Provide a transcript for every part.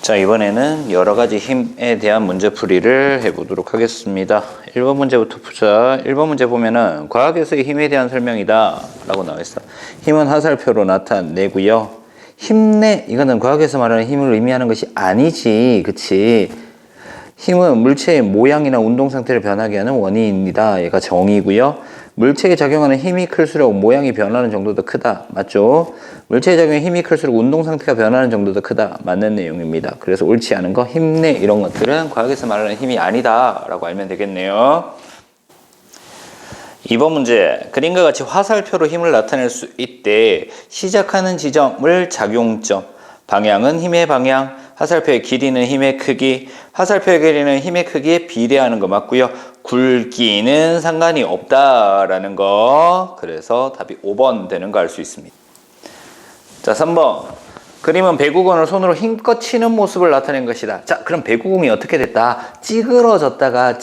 자, 이번에는 여러 가지 힘에 대한 문제풀이를 해보도록 하겠습니다. 1번 문제부터 보자. 1번 문제 보면은 과학에서의 힘에 대한 설명이다 라고 나와있어. 힘은 화살표로 나타내고요. 힘내, 이거는 과학에서 말하는 힘을 의미하는 것이 아니지, 그치? 힘은 물체의 모양이나 운동 상태를 변하게 하는 원인입니다. 얘가 정의고요. 물체에 작용하는 힘이 클수록 모양이 변하는 정도도 크다. 맞죠? 물체에 작용하는 힘이 클수록 운동 상태가 변하는 정도도 크다. 맞는 내용입니다. 그래서 옳지 않은 거, 힘내 이런 것들은 과학에서 말하는 힘이 아니다 라고 알면 되겠네요. 2번 문제. 그림과 같이 화살표로 힘을 나타낼 수 있대. 시작하는 지점을 작용점, 방향은 힘의 방향, 화살표의 길이는 힘의 크기, 화살표의 길이는 힘의 크기에 비례하는 거 맞고요. 굵기는 상관이 없다라는 거. 그래서 답이 5번 되는 거 알 수 있습니다. 자, 3번. 그림은 배구공을 손으로 힘껏 치는 모습을 나타낸 것이다. 자, 그럼 배구공이 어떻게 됐다? 찌그러졌다가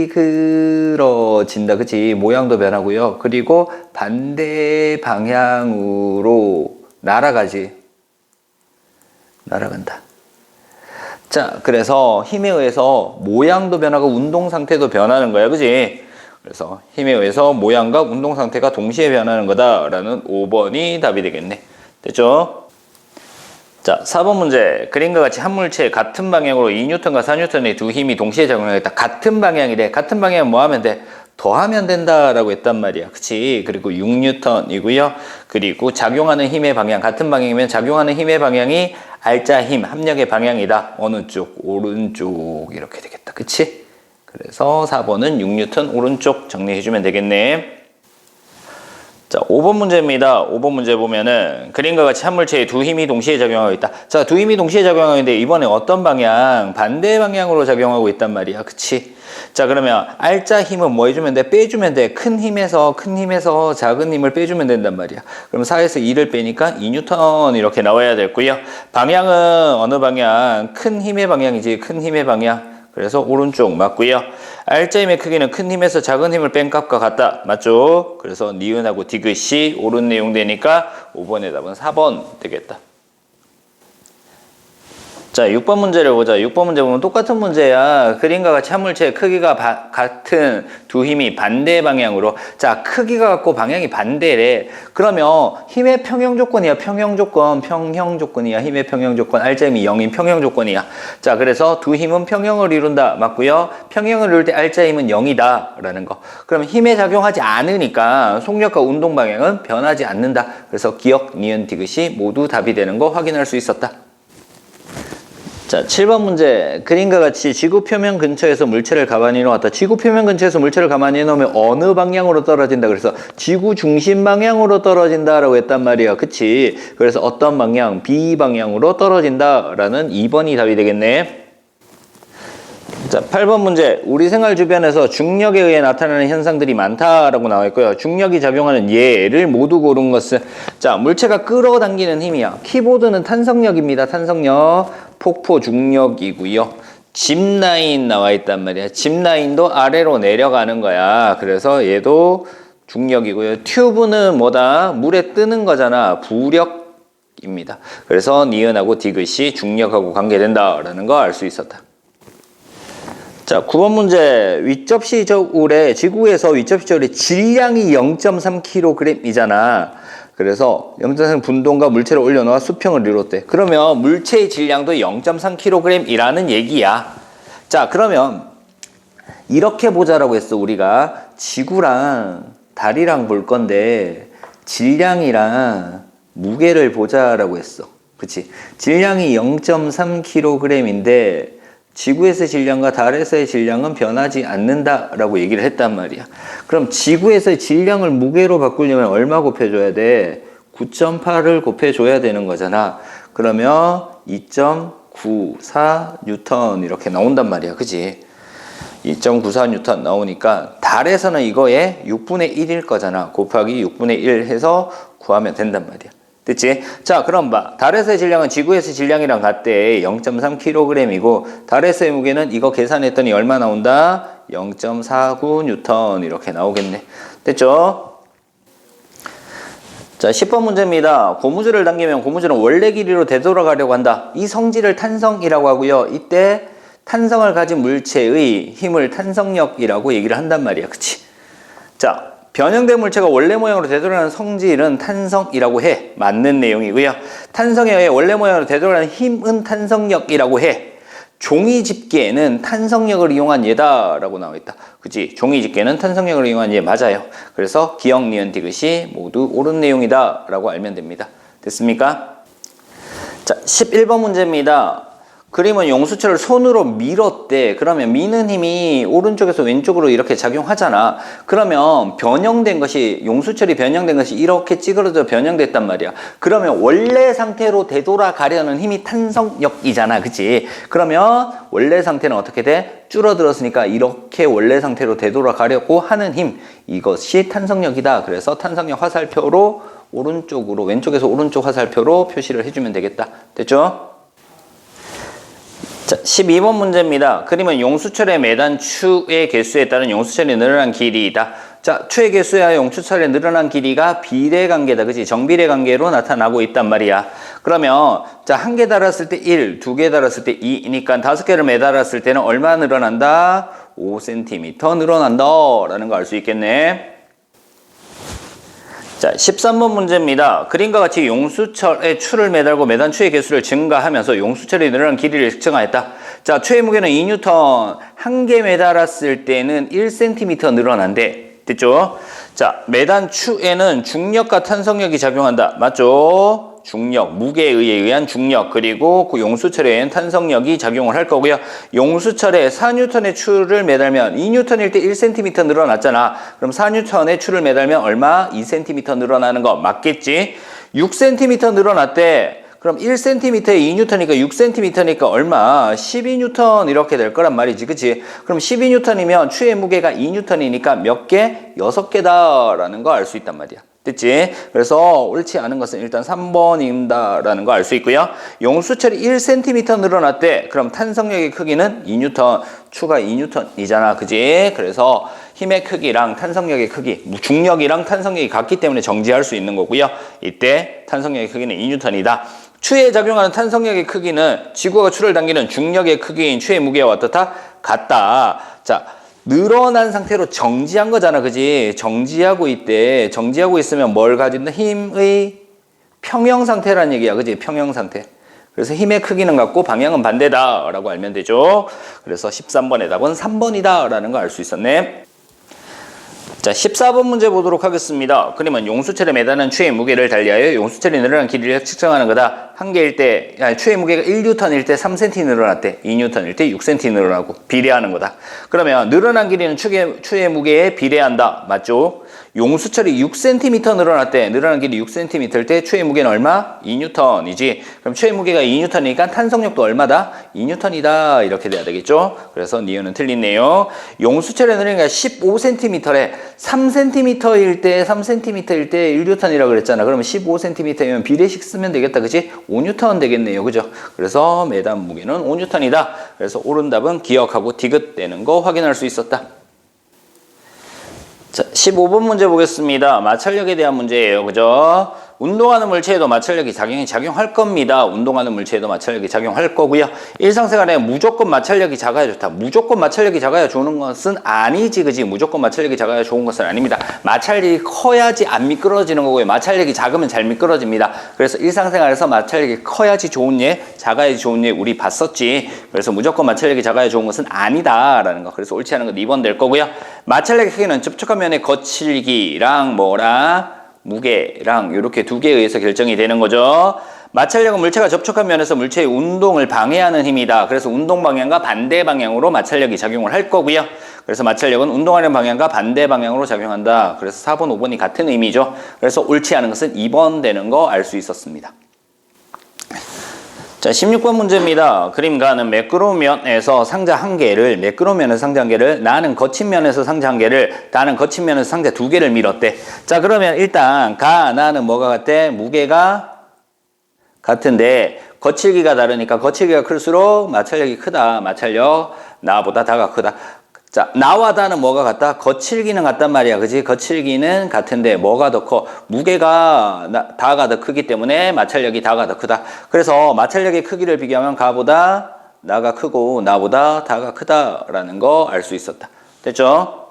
찌그러진다. 그치? 모양도 변하고요. 그리고 반대 방향으로 날아간다. 자, 그래서 힘에 의해서 모양도 변하고 운동 상태도 변하는 거야. 그지? 그래서 힘에 의해서 모양과 운동 상태가 동시에 변하는 거다라는 5번이 답이 되겠네. 됐죠? 자, 4번 문제. 그림과 같이 한 물체에 같은 방향으로 2N과 4N의 두 힘이 동시에 작용하겠다. 같은 방향이래. 같은 방향은 뭐 하면 돼? 더하면 된다라고 했단 말이야. 그치? 그리고 6N이고요. 그리고 작용하는 힘의 방향, 같은 방향이면 작용하는 힘의 방향이 알짜 힘, 합력의 방향이다. 어느 쪽? 오른쪽. 이렇게 되겠다. 그치? 그래서 4번은 6N 오른쪽 정리해주면 되겠네. 자, 5번 문제입니다. 5번 문제 보면은 그림과 같이 한 물체에 두 힘이 동시에 작용하고 있다. 자, 두 힘이 동시에 작용하고 있는데 이번에 어떤 방향? 반대 방향으로 작용하고 있단 말이야. 그치? 자, 그러면 알짜 힘은 뭐 해주면 돼? 빼주면 돼. 큰 힘에서 작은 힘을 빼주면 된단 말이야. 그럼 4에서 2를 빼니까 2N 이렇게 나와야 되고요. 방향은 어느 방향? 큰 힘의 방향이지. 큰 힘의 방향. 그래서 오른쪽 맞고요. 알짜 힘의 크기는 큰 힘에서 작은 힘을 뺀 값과 같다. 맞죠? 그래서 니은하고 디귿이 옳은 내용 되니까 5번의 답은 4번 되겠다. 자, 6번 문제를 보자. 6번 문제 보면 똑같은 문제야. 그림과 같이 한 물체의 크기가 같은 두 힘이 반대 방향으로. 자, 크기가 같고 방향이 반대래. 그러면 힘의 평형 조건이야. 평형 조건이야. 힘의 평형 조건. 알짜 힘이 0인 평형 조건이야. 자, 그래서 두 힘은 평형을 이룬다. 맞고요. 평형을 이룰 때 알짜 힘은 0이다. 라는 거. 그럼 힘에 작용하지 않으니까 속력과 운동 방향은 변하지 않는다. 그래서 기역, 니은, 디귿이 모두 답이 되는 거 확인할 수 있었다. 자, 7번 문제. 그림과 같이 지구 표면 근처에서 물체를 가만히 놓았다. 지구 표면 근처에서 물체를 가만히 놓으면 어느 방향으로 떨어진다. 그래서 지구 중심 방향으로 떨어진다라고 했단 말이야. 그치? 그래서 어떤 방향? B 방향으로 떨어진다라는 2번이 답이 되겠네. 자, 8번 문제. 우리 생활 주변에서 중력에 의해 나타나는 현상들이 많다라고 나와 있고요. 중력이 작용하는 예를 모두 고른 것은, 자, 물체가 끌어당기는 힘이야. 키보드는 탄성력입니다. 탄성력. 폭포 중력이고요. 짚라인 나와 있단 말이야. 짚라인도 아래로 내려가는 거야. 그래서 얘도 중력이고요. 튜브는 뭐다? 물에 뜨는 거잖아. 부력입니다. 그래서 니은하고 디귿이 중력하고 관계된다라는 거 알 수 있었다. 자, 9번 문제. 윗접시 저울에, 지구에서 윗접시 저울의 질량이 0.3kg이잖아. 그래서 0.3 분동과 물체를 올려놓아 수평을 이뤘대. 그러면 물체의 질량도 0.3kg이라는 얘기야. 자, 그러면 이렇게 보자라고 했어. 우리가 지구랑 달이랑 볼 건데 질량이랑 무게를 보자라고 했어. 그치? 질량이 0.3kg인데 지구에서의 질량과 달에서의 질량은 변하지 않는다라고 얘기를 했단 말이야. 그럼 지구에서의 질량을 무게로 바꾸려면 얼마 곱해줘야 돼? 9.8을 곱해줘야 되는 거잖아. 그러면 2.94N 이렇게 나온단 말이야. 그치? 2.94N 나오니까 달에서는 이거의 6분의 1일 거잖아. 곱하기 6분의 1 해서 구하면 된단 말이야. 됐지? 자, 그럼 봐. 달에서의 질량은 지구에서의 질량이랑 같대. 0.3kg이고 달에서의 무게는 이거 계산했더니 얼마 나온다? 0.49N 이렇게 나오겠네. 됐죠? 자, 10번 문제입니다. 고무줄을 당기면 고무줄은 원래 길이로 되돌아가려고 한다. 이 성질을 탄성이라고 하고요. 이때 탄성을 가진 물체의 힘을 탄성력이라고 얘기를 한단 말이야. 그치? 자, 변형된 물체가 원래 모양으로 되돌아가는 성질은 탄성이라고 해. 맞는 내용이고요. 탄성에 의해 원래 모양으로 되돌아가는 힘은 탄성력이라고 해. 종이 집게는 탄성력을 이용한 예다라고 나와 있다. 그치? 종이 집게는 탄성력을 이용한 예 맞아요. 그래서 기역, 니은, 디귿이 모두 옳은 내용이다 라고 알면 됩니다. 됐습니까? 자, 11번 문제입니다. 그림은 용수철을 손으로 밀었대. 그러면 미는 힘이 오른쪽에서 왼쪽으로 이렇게 작용하잖아. 그러면 변형된 것이, 용수철이 변형된 것이 이렇게 찌그러져 변형됐단 말이야. 그러면 원래 상태로 되돌아가려는 힘이 탄성력이잖아. 그치? 그러면 원래 상태는 어떻게 돼? 줄어들었으니까 이렇게 원래 상태로 되돌아가려고 하는 힘, 이것이 탄성력이다. 그래서 탄성력 화살표로 오른쪽으로, 왼쪽에서 오른쪽 화살표로 표시를 해주면 되겠다. 됐죠? 자, 12번 문제입니다. 그림은 용수철의 매단 추의 개수에 따른 용수철이 늘어난 길이이다. 자, 추의 개수와 용수철의 늘어난 길이가 비례관계다. 그치? 정비례관계로 나타나고 있단 말이야. 그러면 자, 한 개 달았을 때 1, 두 개 달았을 때 2니까 5개를 매달았을 때는 얼마 늘어난다? 5cm 늘어난다 라는 거 알 수 있겠네. 자, 13번 문제입니다. 그림과 같이 용수철에 추를 매달고 매단 추의 개수를 증가하면서 용수철이 늘어난 길이를 측정하였다. 자, 추의 무게는 2N, 한 개 매달았을 때는 1cm 늘어난대. 됐죠? 자, 매단 추에는 중력과 탄성력이 작용한다. 맞죠? 중력, 무게에 의한 중력, 그리고 그 용수철에 의한 탄성력이 작용을 할 거고요. 용수철에 4N의 추를 매달면 2N일 때 1cm 늘어났잖아. 그럼 4N의 추를 매달면 얼마? 2cm 늘어나는 거 맞겠지? 6cm 늘어났대. 그럼 1cm에 2N이니까 6cm니까 얼마? 12N 이렇게 될 거란 말이지. 그치? 그럼 12N이면 추의 무게가 2N이니까 몇 개? 6개다 라는 거 알 수 있단 말이야. 됐지? 그래서 옳지 않은 것은 일단 3번입니다 라는 거 알 수 있고요. 용수철이 1cm 늘어났대. 그럼 탄성력의 크기는 2N, 추가 2N이잖아. 그지? 그래서 힘의 크기랑 탄성력의 크기, 중력이랑 탄성력이 같기 때문에 정지할 수 있는 거고요. 이때 탄성력의 크기는 2N이다. 추에 작용하는 탄성력의 크기는 지구가 추를 당기는 중력의 크기인 추의 무게와 어떻다? 같다. 자, 늘어난 상태로 정지한 거잖아. 그지? 정지하고 있대. 정지하고 있으면 뭘 가진다? 힘의 평형 상태라는 얘기야. 그지? 평형 상태. 그래서 힘의 크기는 같고 방향은 반대다 라고 알면 되죠. 그래서 13번의 답은 3번이다 라는 거 알 수 있었네. 자, 14번 문제 보도록 하겠습니다. 그림은 용수철에 매다는 추의 무게를 달리하여 용수철이 늘어난 길이를 측정하는 거다. 한 개일 때, 추의 무게가 1N일 때 3cm 늘어났대. 2N일 때 6cm 늘어나고 비례하는 거다. 그러면 늘어난 길이는 추의 무게에 비례한다. 맞죠? 용수철이 6cm 늘어났대. 늘어난 길이 6cm일 때 추의 무게는 얼마? 2N이지. 그럼 추의 무게가 2N이니까 탄성력도 얼마다? 2N이다. 이렇게 돼야 되겠죠? 그래서 니은은 틀리네요. 용수철의 늘어난 길이가 15cm래. 3cm일 때 1N이라고 그랬잖아. 그러면 15cm면 비례식 쓰면 되겠다. 그치? 5N 되겠네요. 그죠? 그래서 매단 무게는 5N이다. 그래서 옳은 답은 기억하고 디귿되는 거 확인할 수 있었다. 자, 15번 문제 보겠습니다. 마찰력에 대한 문제예요. 그죠? 운동하는 물체에도 마찰력이 작용할 겁니다. 운동하는 물체에도 마찰력이 작용할 거고요. 일상생활에 무조건 마찰력이 작아야 좋다. 무조건 마찰력이 작아야 좋은 것은 아니지. 그지? 무조건 마찰력이 작아야 좋은 것은 아닙니다. 마찰력이 커야지 안 미끄러지는 거고요. 마찰력이 작으면 잘 미끄러집니다. 그래서 일상생활에서 마찰력이 커야지 좋은 예, 작아야지 좋은 예 우리 봤었지. 그래서 무조건 마찰력이 작아야 좋은 것은 아니다라는 거. 그래서 옳지 않은 건 2번 될 거고요. 마찰력의 크기는 접촉한 면의 거칠기랑 뭐랑 무게랑 이렇게 두 개에 의해서 결정이 되는 거죠. 마찰력은 물체가 접촉한 면에서 물체의 운동을 방해하는 힘이다. 그래서 운동 방향과 반대 방향으로 마찰력이 작용을 할 거고요. 그래서 마찰력은 운동하는 방향과 반대 방향으로 작용한다. 그래서 4번, 5번이 같은 의미죠. 그래서 옳지 않은 것은 2번 되는 거 알 수 있었습니다. 자, 16번 문제입니다. 그림가는 매끄러운 면에서 상자 한 개를, 매끄러운 면에서 상자 한 개를, 나는 거친 면에서 상자 한 개를, 나는 거친 면에서 상자 두 개를 밀었대. 자, 그러면 일단 나는 뭐가 같대? 무게가 같은데 거칠기가 다르니까 거칠기가 클수록 마찰력이 크다. 마찰력 나보다 다가 크다. 자, 나와 다는 뭐가 같다? 거칠기는 같단 말이야. 그지? 거칠기는 같은데 뭐가 더 커? 무게가 다가 더 크기 때문에 마찰력이 다가 더 크다. 그래서 마찰력의 크기를 비교하면 가보다 나가 크고 나보다 다가 크다라는 거 알 수 있었다. 됐죠?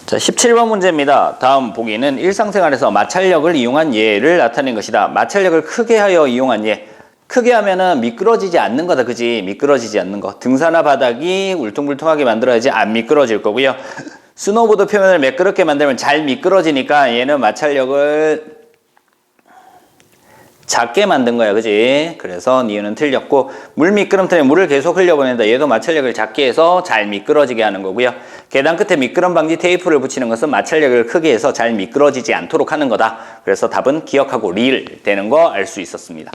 자, 17번 문제입니다. 다음 보기는 일상생활에서 마찰력을 이용한 예를 나타낸 것이다. 마찰력을 크게 하여 이용한 예. 크게 하면은 미끄러지지 않는 거다. 그지? 미끄러지지 않는 거. 등산화 바닥이 울퉁불퉁하게 만들어야지 안 미끄러질 거고요. 스노보드 표면을 매끄럽게 만들면 잘 미끄러지니까 얘는 마찰력을 작게 만든 거야. 그지? 그래서 니은은 틀렸고, 물 미끄럼틀에 물을 계속 흘려보낸다. 얘도 마찰력을 작게 해서 잘 미끄러지게 하는 거고요. 계단 끝에 미끄럼 방지 테이프를 붙이는 것은 마찰력을 크게 해서 잘 미끄러지지 않도록 하는 거다. 그래서 답은 기억하고 리을 되는 거 알 수 있었습니다.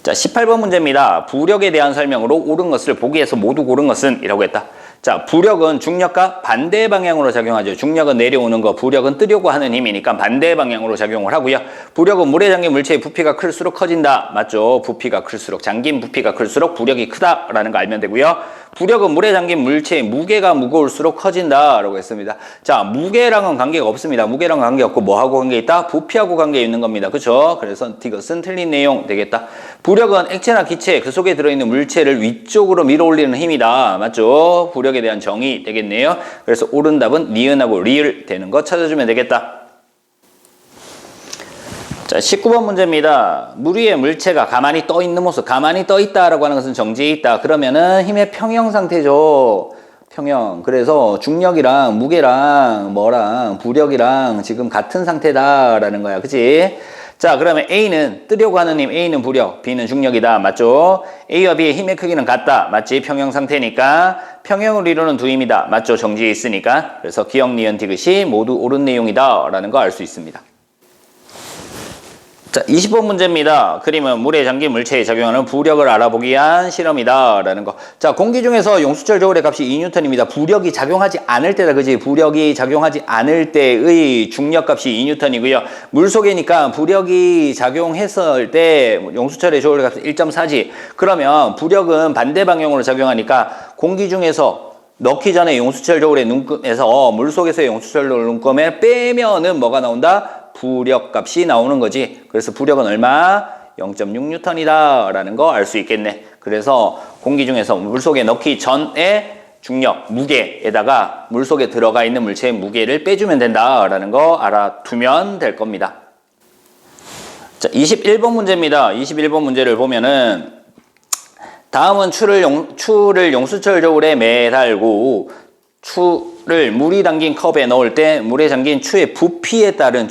자, 18번 문제입니다. 부력에 대한 설명으로 옳은 것을 보기에서 모두 고른 것은 이라고 했다. 자, 부력은 중력과 반대 방향으로 작용하죠. 중력은 내려오는 거, 부력은 뜨려고 하는 힘이니까 반대 방향으로 작용을 하고요. 부력은 물에 잠긴 물체의 부피가 클수록 커진다. 맞죠? 부피가 클수록, 잠긴 부피가 클수록 부력이 크다라는 거 알면 되고요. 부력은 물에 잠긴 물체의 무게가 무거울수록 커진다라고 했습니다. 자, 무게랑은 관계가 없습니다. 무게랑은 관계없고 뭐하고 관계 있다? 부피하고 관계 있는 겁니다. 그렇죠? 그래서 이것은 틀린 내용 되겠다. 부력은 액체나 기체, 그 속에 들어있는 물체를 위쪽으로 밀어 올리는 힘이다. 맞죠? 부력에 대한 정의 되겠네요. 그래서 옳은 답은 니은하고 리을 되는 거 찾아주면 되겠다. 자, 19번 문제입니다. 물 위에 물체가 가만히 떠 있는 모습, 가만히 떠 있다라고 하는 것은 정지해 있다. 그러면은 힘의 평형 상태죠. 평형. 그래서 중력이랑 무게랑 뭐랑 부력이랑 지금 같은 상태다라는 거야. 그치? 자, 그러면 A는 뜨려고 하는 힘, A는 부력, B는 중력이다. 맞죠? A와 B의 힘의 크기는 같다. 맞지? 평형 상태니까 평형을 이루는 두 힘이다. 맞죠? 정지해 있으니까. 그래서 기억, 니은, 디귿이 모두 옳은 내용이다 라는 거 알 수 있습니다. 자, 20번 문제입니다. 그림은 물에 잠긴 물체에 작용하는 부력을 알아보기 위한 실험이다 라는 거. 자, 공기 중에서 용수철 저울의 값이 2N입니다. 부력이 작용하지 않을 때다. 그지? 부력이 작용하지 않을 때의 중력값이 2N이고요. 물속이니까 부력이 작용했을 때 용수철의 저울의 값은 1.4지. 그러면 부력은 반대 방향으로 작용하니까 공기 중에서 넣기 전에 용수철 저울의 눈금에서 물속에서의 용수철 저울 눈금에 빼면은 뭐가 나온다? 부력 값이 나오는 거지. 그래서 부력은 얼마? 0.6N이다 라는 거 알 수 있겠네. 그래서 공기 중에서 물속에 넣기 전에 중력, 무게에다가 물속에 들어가 있는 물체의 무게를 빼주면 된다 라는 거 알아두면 될 겁니다. 자, 21번 문제입니다. 21번 문제를 보면은 다음은 추를 용수철 저울에 매달고 추를 물이 담긴 컵에 넣을 때 물에 잠긴 추의 부피에 따른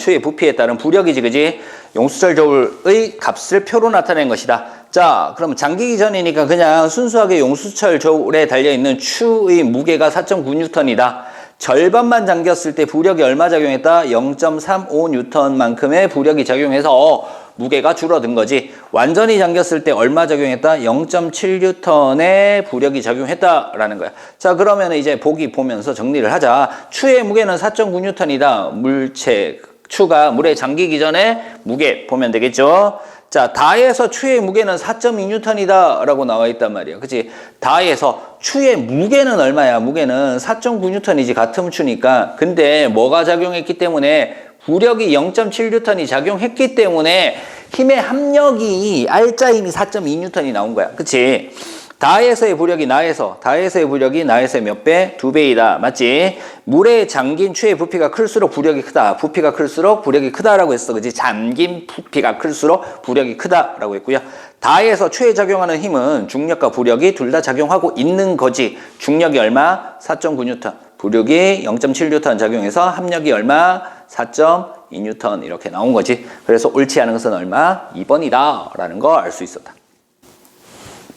부력이지. 그지? 용수철 저울의 값을 표로 나타낸 것이다. 자, 그럼 잠기기 전이니까 그냥 순수하게 용수철 저울에 달려있는 추의 무게가 4.9N이다. 절반만 잠겼을 때 부력이 얼마 작용했다? 0.35N만큼의 부력이 작용해서 무게가 줄어든 거지. 완전히 잠겼을 때 얼마 작용했다? 0.7N의 부력이 작용했다라는 거야. 자, 그러면 이제 보기 보면서 정리를 하자. 추의 무게는 4.9N이다. 물체, 추가 물에 잠기기 전에 무게 보면 되겠죠? 자, 다에서 추의 무게는 4.2N이다 라고 나와 있단 말이야. 그치? 다에서 추의 무게는 얼마야? 무게는 4.9N이지. 같은 추니까. 근데 뭐가 작용했기 때문에 부력이 0.7N이 작용했기 때문에 힘의 합력이 알짜 힘이 4.2N이 나온 거야. 그치? 다에서의 부력이 다에서의 부력이 나에서의 몇 배? 2배이다. 맞지? 물에 잠긴 추의 부피가 클수록 부력이 크다. 부피가 클수록 부력이 크다라고 했어. 그치? 잠긴 부피가 클수록 부력이 크다라고 했고요. 다에서 추에 작용하는 힘은 중력과 부력이 둘 다 작용하고 있는 거지. 중력이 얼마? 4.9N. 부력이 0.7N 작용해서 합력이 얼마? 4.2N 이렇게 나온 거지. 그래서 옳지 않은 것은 얼마? 2번이다 라는 거 알 수 있었다.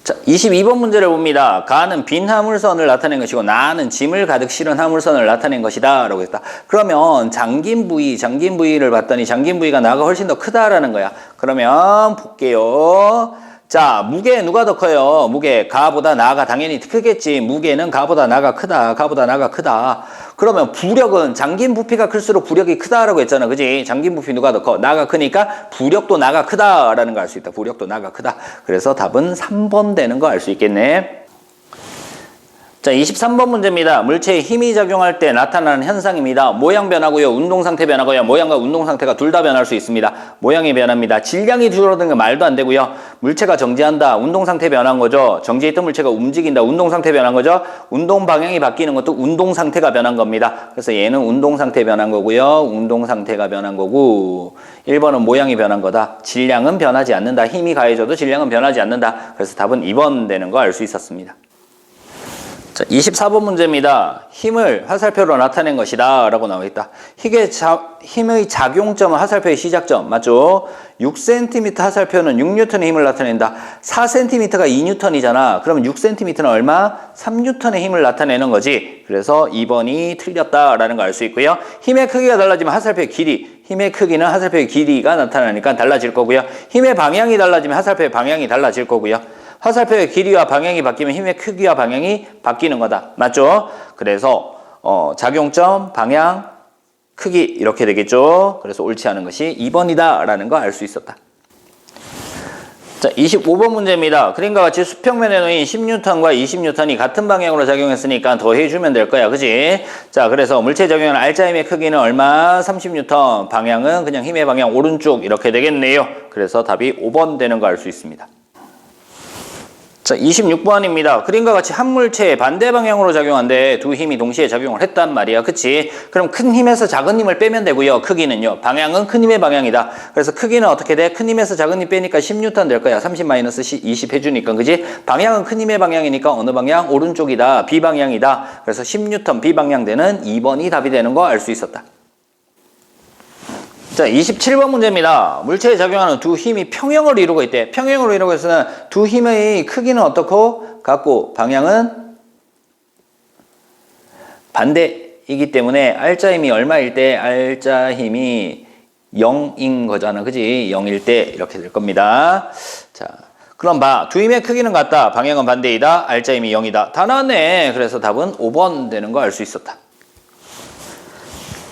자, 22번 문제를 봅니다. 가는 빈 화물선을 나타낸 것이고 나는 짐을 가득 실은 화물선을 나타낸 것이다 라고 했다. 그러면 잠긴 부위를 봤더니 잠긴 부위가 나가 훨씬 더 크다라는 거야. 그러면 볼게요. 자, 무게 누가 더 커요? 무게 가보다 나가 당연히 크겠지. 무게는 가보다 나가 크다. 그러면 부력은 잠긴 부피가 클수록 부력이 크다라고 했잖아. 그지? 잠긴 부피 누가 더 커? 나가 크니까 부력도 나가 크다라는 걸 알 수 있다. 부력도 나가 크다. 그래서 답은 3번 되는 거 알 수 있겠네. 자, 23번 문제입니다. 물체에 힘이 작용할 때 나타나는 현상입니다. 모양 변하고요. 운동 상태 변하고요. 모양과 운동 상태가 둘 다 변할 수 있습니다. 모양이 변합니다. 질량이 줄어드는 건 말도 안 되고요. 물체가 정지한다. 운동 상태 변한 거죠. 정지했던 물체가 움직인다. 운동 상태 변한 거죠. 운동 방향이 바뀌는 것도 운동 상태가 변한 겁니다. 그래서 얘는 운동 상태 변한 거고요. 운동 상태가 변한 거고 1번은 모양이 변한 거다. 질량은 변하지 않는다. 힘이 가해져도 질량은 변하지 않는다. 그래서 답은 2번 되는 거 알 수 있었습니다. 자, 24번 문제입니다. 힘을 화살표로 나타낸 것이다 라고 나와 있다. 힘의 작용점은 화살표의 시작점 맞죠? 6cm 화살표는 6N의 힘을 나타낸다. 4cm가 2N이잖아. 그럼 6cm는 얼마? 3N의 힘을 나타내는 거지. 그래서 2번이 틀렸다라는 걸 알 수 있고요. 힘의 크기가 달라지면 화살표의 길이, 힘의 크기는 화살표의 길이가 나타나니까 달라질 거고요. 힘의 방향이 달라지면 화살표의 방향이 달라질 거고요. 화살표의 길이와 방향이 바뀌면 힘의 크기와 방향이 바뀌는 거다. 맞죠? 그래서 작용점, 방향, 크기 이렇게 되겠죠? 그래서 옳지 않은 것이 2번이다 라는 거 알 수 있었다. 자, 25번 문제입니다. 그림과 같이 수평면에 놓인 10N과 20N이 같은 방향으로 작용했으니까 더해주면 될 거야. 그지? 자, 그래서 물체에 적용하는 알짜 힘의 크기는 얼마? 30N. 방향은 그냥 힘의 방향 오른쪽 이렇게 되겠네요. 그래서 답이 5번 되는 거 알 수 있습니다. 자, 26번입니다. 그림과 같이 한 물체에 반대 방향으로 작용한데 두 힘이 동시에 작용을 했단 말이야. 그치? 그럼 큰 힘에서 작은 힘을 빼면 되고요. 크기는요. 방향은 큰 힘의 방향이다. 그래서 크기는 어떻게 돼? 큰 힘에서 작은 힘 빼니까 10N 될 거야. 30-20 해주니까. 그지? 방향은 큰 힘의 방향이니까 어느 방향? 오른쪽이다. B방향이다. 그래서 10N B방향 되는 2번이 답이 되는 거 알 수 있었다. 자, 27번 문제입니다. 물체에 작용하는 두 힘이 평형을 이루고 있대. 평형을 이루고 있으면 두 힘의 크기는 어떻고? 같고 방향은 반대이기 때문에 알짜 힘이 얼마일 때? 알짜 힘이 0인 거잖아. 그지? 0일 때 이렇게 될 겁니다. 자, 그럼 봐. 두 힘의 크기는 같다. 방향은 반대이다. 알짜 힘이 0이다. 다 나왔네. 그래서 답은 5번 되는 거 알 수 있었다.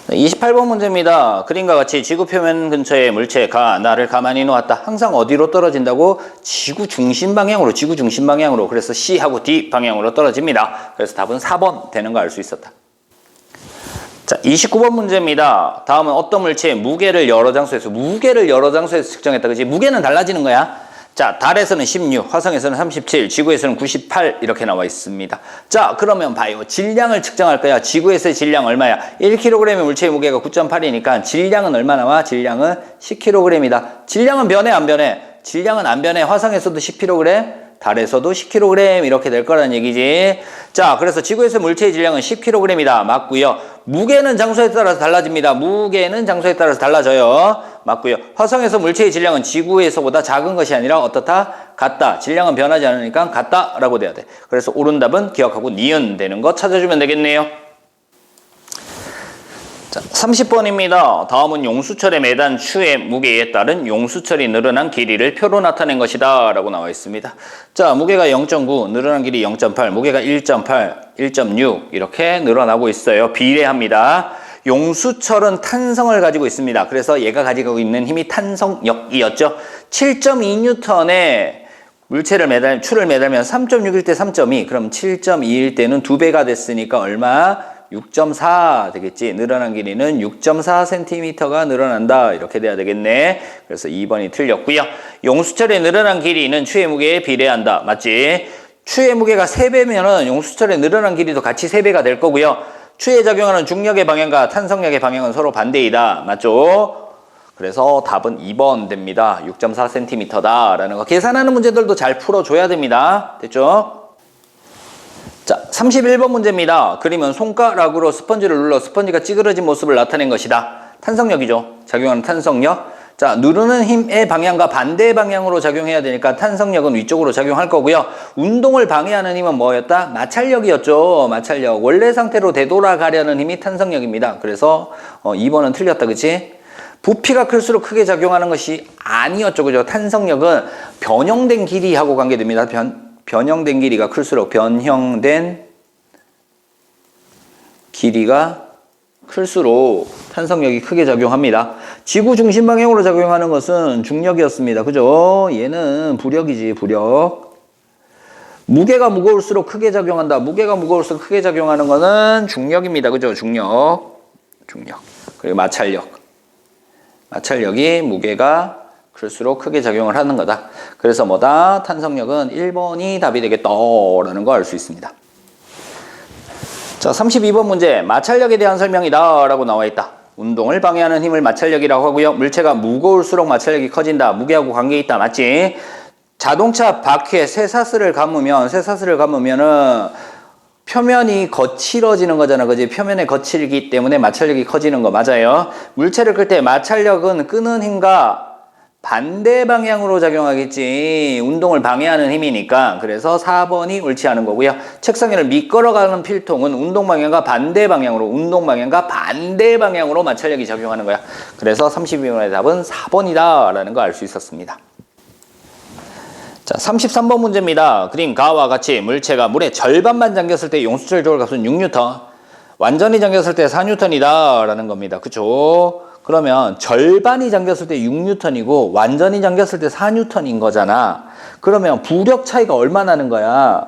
28번 문제입니다. 그림과 같이 지구 표면 근처에 물체가 나를 가만히 놓았다. 항상 어디로 떨어진다고? 지구 중심 방향으로. 그래서 C하고 D 방향으로 떨어집니다. 그래서 답은 4번 되는 거 알 수 있었다. 자, 29번 문제입니다. 다음은 어떤 물체의 무게를 여러 장소에서 측정했다. 그지? 무게는 달라지는 거야. 자, 달에서는 16, 화성에서는 37, 지구에서는 98 이렇게 나와 있습니다. 자, 그러면 봐요. 질량을 측정할 거야. 지구에서의 질량 얼마야? 1kg의 물체의 무게가 9.8이니까 질량은 얼마 나와? 질량은 10kg이다. 질량은 변해 안 변해? 질량은 안 변해. 화성에서도 10kg, 달에서도 10kg 이렇게 될 거라는 얘기지. 자, 그래서 지구에서 물체의 질량은 10kg이다. 맞고요. 무게는 장소에 따라서 달라집니다. 무게는 장소에 따라서 달라져요. 맞고요. 화성에서 물체의 질량은 지구에서보다 작은 것이 아니라 어떻다? 같다. 질량은 변하지 않으니까 같다라고 돼야 돼. 그래서 옳은 답은 기억하고 니은 되는 거 찾아주면 되겠네요. 자, 30번입니다. 다음은 용수철에 매단 추의 무게에 따른 용수철이 늘어난 길이를 표로 나타낸 것이다 라고 나와 있습니다. 자, 무게가 0.9, 늘어난 길이 0.8, 무게가 1.8, 1.6 이렇게 늘어나고 있어요. 비례합니다. 용수철은 탄성을 가지고 있습니다. 그래서 얘가 가지고 있는 힘이 탄성력이었죠. 7.2N의 물체를 추를 매달면 3.6일 때 3.2, 그럼 7.2일 때는 2배가 됐으니까 얼마? 6.4 되겠지. 늘어난 길이는 6.4cm가 늘어난다. 이렇게 돼야 되겠네. 그래서 2번이 틀렸고요. 용수철의 늘어난 길이는 추의 무게에 비례한다. 맞지? 추의 무게가 3배면은 용수철의 늘어난 길이도 같이 3배가 될 거고요. 추에 작용하는 중력의 방향과 탄성력의 방향은 서로 반대이다. 맞죠? 그래서 답은 2번 됩니다. 6.4cm다 라는 거. 계산하는 문제들도 잘 풀어줘야 됩니다. 됐죠? 자, 31번 문제입니다. 그림은 손가락으로 스펀지를 눌러 스펀지가 찌그러진 모습을 나타낸 것이다. 탄성력이죠. 작용하는 탄성력. 자, 누르는 힘의 방향과 반대 방향으로 작용해야 되니까 탄성력은 위쪽으로 작용할 거고요. 운동을 방해하는 힘은 뭐였다? 마찰력이었죠. 마찰력. 원래 상태로 되돌아가려는 힘이 탄성력입니다. 그래서 2번은 틀렸다. 그치? 부피가 클수록 크게 작용하는 것이 아니었죠. 그죠? 탄성력은 변형된 길이하고 관계됩니다. 변형된 길이가 클수록 변형된 길이가 클수록 탄성력이 크게 작용합니다. 지구 중심 방향으로 작용하는 것은 중력이었습니다. 그죠? 얘는 부력이지, 부력. 무게가 무거울수록 크게 작용한다. 무게가 무거울수록 크게 작용하는 거는 중력입니다. 그죠? 중력. 그리고 마찰력. 마찰력이 무게가 클수록 크게 작용을 하는 거다. 그래서 뭐다? 탄성력은 1번이 답이 되겠다라는 거 알 수 있습니다. 자, 32번 문제. 마찰력에 대한 설명이다 라고 나와 있다. 운동을 방해하는 힘을 마찰력이라고 하고요. 물체가 무거울수록 마찰력이 커진다. 무게하고 관계 있다. 맞지? 자동차 바퀴에 쇠사슬을 감으면은 표면이 거칠어지는 거잖아. 그지? 표면에 거칠기 때문에 마찰력이 커지는 거 맞아요. 물체를 끌 때 마찰력은 끄는 힘과 반대 방향으로 작용하겠지. 운동을 방해하는 힘이니까. 그래서 4번이 옳지 않은 거고요. 책상 위를 미끄러가는 필통은 운동 방향과 반대 방향으로 마찰력이 작용하는 거야. 그래서 32번의 답은 4번이다 라는 거 알 수 있었습니다. 자, 33번 문제입니다. 그림 가와 같이 물체가 물의 절반만 잠겼을 때 용수철 조울값은 6N, 완전히 잠겼을 때 4N이다 라는 겁니다. 그쵸? 그러면 절반이 잠겼을 때 6N이고 완전히 잠겼을 때 4N인 거잖아. 그러면 부력 차이가 얼마 나는 거야?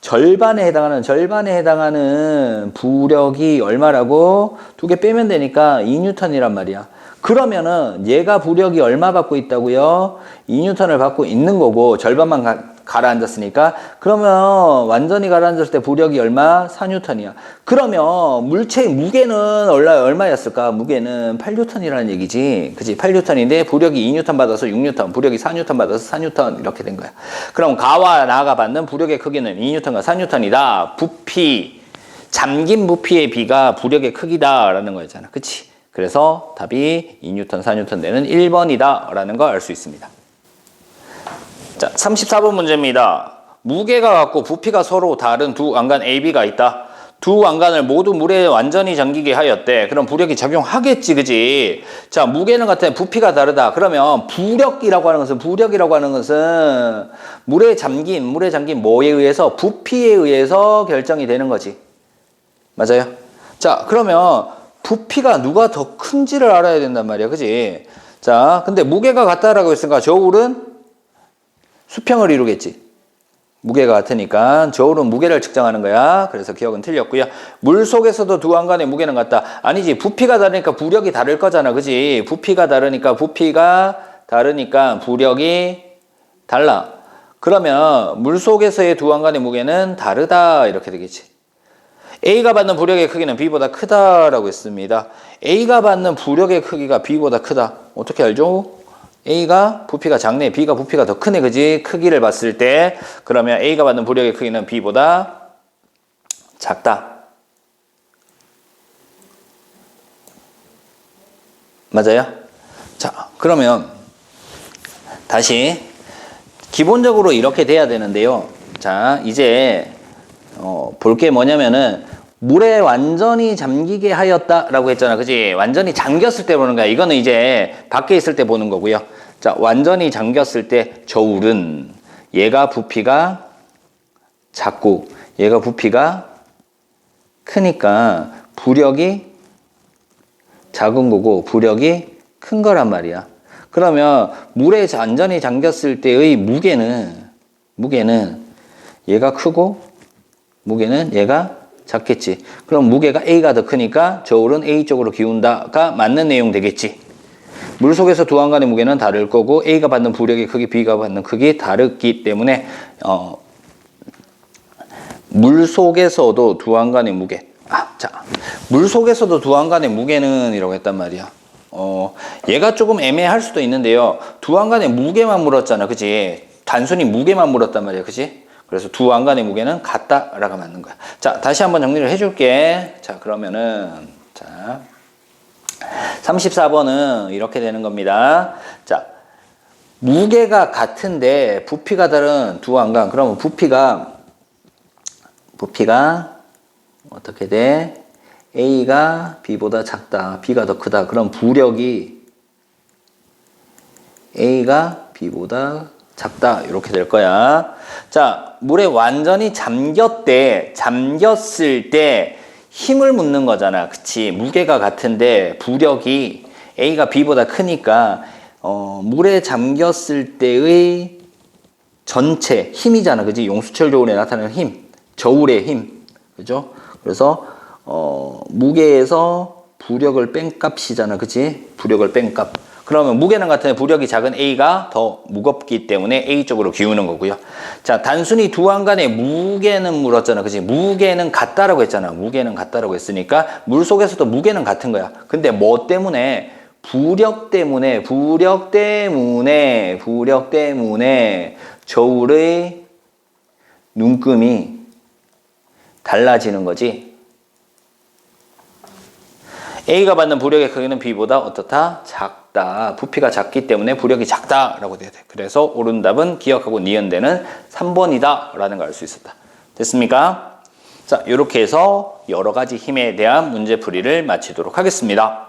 절반에 해당하는 부력이 얼마라고? 2개 빼면 되니까 2N이란 말이야. 그러면은 얘가 부력이 얼마 받고 있다고요? 2N을 받고 있는 거고 절반만 가라앉았으니까. 그러면 완전히 가라앉았을 때 부력이 얼마? 4N이야. 그러면 물체의 무게는 얼마였을까? 무게는 8N이라는 얘기지. 그치? 8N인데 부력이 2N 받아서 6N, 부력이 4N 받아서 4N 이렇게 된 거야. 그럼 가와 나가 받는 부력의 크기는 2N과 4N이다. 부피, 잠긴 부피의 비가 부력의 크기다라는 거였잖아. 그치? 그래서 답이 2N, 4N 되는 1번이다 라는 걸 알 수 있습니다. 자, 34번 문제입니다. 무게가 같고 부피가 서로 다른 두 왕관 A, B가 있다. 두 왕관을 모두 물에 완전히 잠기게 하였대. 그럼 부력이 작용하겠지, 그지? 자, 무게는 같아, 부피가 다르다. 그러면 부력이라고 하는 것은 물에 잠긴 뭐에 의해서? 부피에 의해서 결정이 되는 거지. 맞아요? 자, 그러면 부피가 누가 더 큰지를 알아야 된단 말이야. 그지? 자, 근데 무게가 같다라고 했으니까 저울은 수평을 이루겠지. 무게가 같으니까 저울은 무게를 측정하는 거야. 그래서 기억은 틀렸고요. 물 속에서도 두 왕관의 무게는 같다. 아니지. 부피가 다르니까 부력이 다를 거잖아. 그지? 부피가 다르니까 부력이 달라. 그러면 물 속에서의 두 왕관의 무게는 다르다. 이렇게 되겠지. A가 받는 부력의 크기는 B보다 크다라고 했습니다. A가 받는 부력의 크기가 B보다 크다. 어떻게 알죠? A가 부피가 작네. B가 부피가 더 크네. 그지? 크기를 봤을 때 그러면 A가 받는 부력의 크기는 B보다 작다. 맞아요? 자, 그러면 다시 기본적으로 이렇게 돼야 되는데요. 자, 이제 볼 게 뭐냐면은 물에 완전히 잠기게 하였다라고 했잖아. 그지? 완전히 잠겼을 때 보는 거야. 이거는 이제 밖에 있을 때 보는 거고요. 자, 완전히 잠겼을 때 저울은 얘가 부피가 작고 얘가 부피가 크니까 부력이 작은 거고 부력이 큰 거란 말이야. 그러면 물에 완전히 잠겼을 때의 무게는 얘가 크고 무게는 얘가 작겠지. 그럼 무게가 A가 더 크니까 저울은 A 쪽으로 기운다가 맞는 내용 되겠지. 물속에서 두 왕관의 무게는 다를 거고 A가 받는 부력의 크기, B가 받는 크기 다르기 때문에 물속에서도 두 왕관의 무게. 물속에서도 두 왕관의 무게는 이라고 했단 말이야. 얘가 조금 애매할 수도 있는데요. 두 왕관의 무게만 물었잖아. 그치? 단순히 무게만 물었단 말이야. 그치? 그래서 두 왕관의 무게는 같다라고 맞는 거야. 자, 다시 한번 정리를 해줄게. 자, 그러면은, 자, 34번은 이렇게 되는 겁니다. 자, 무게가 같은데 부피가 다른 두 왕관. 그러면 부피가 어떻게 돼? A가 B보다 작다. B가 더 크다. 그럼 부력이 A가 B보다 작다. 이렇게 될 거야. 자, 물에 완전히 잠겼을 때 힘을 묻는 거잖아. 그치? 무게가 같은데 부력이 A가 B보다 크니까 물에 잠겼을 때의 전체 힘이잖아, 그지? 용수철 저울에 나타나는 힘, 저울의 힘, 그죠? 그래서 무게에서 부력을 뺀 값이잖아, 그지? 부력을 뺀 값. 그러면 무게는 같은데 부력이 작은 A가 더 무겁기 때문에 A 쪽으로 기우는 거고요. 자, 단순히 두 항 간의 무게는 물었잖아, 그지? 무게는 같다라고 했잖아. 무게는 같다라고 했으니까 물 속에서도 무게는 같은 거야. 근데 뭐 때문에? 부력 때문에 저울의 눈금이 달라지는 거지. A가 받는 부력의 크기는 B보다 어떻다? 작다. 부피가 작기 때문에 부력이 작다라고 돼야 돼. 그래서 옳은 답은 기억하고 니은되는 3번이다 라는 걸 알 수 있었다. 됐습니까? 자, 이렇게 해서 여러 가지 힘에 대한 문제풀이를 마치도록 하겠습니다.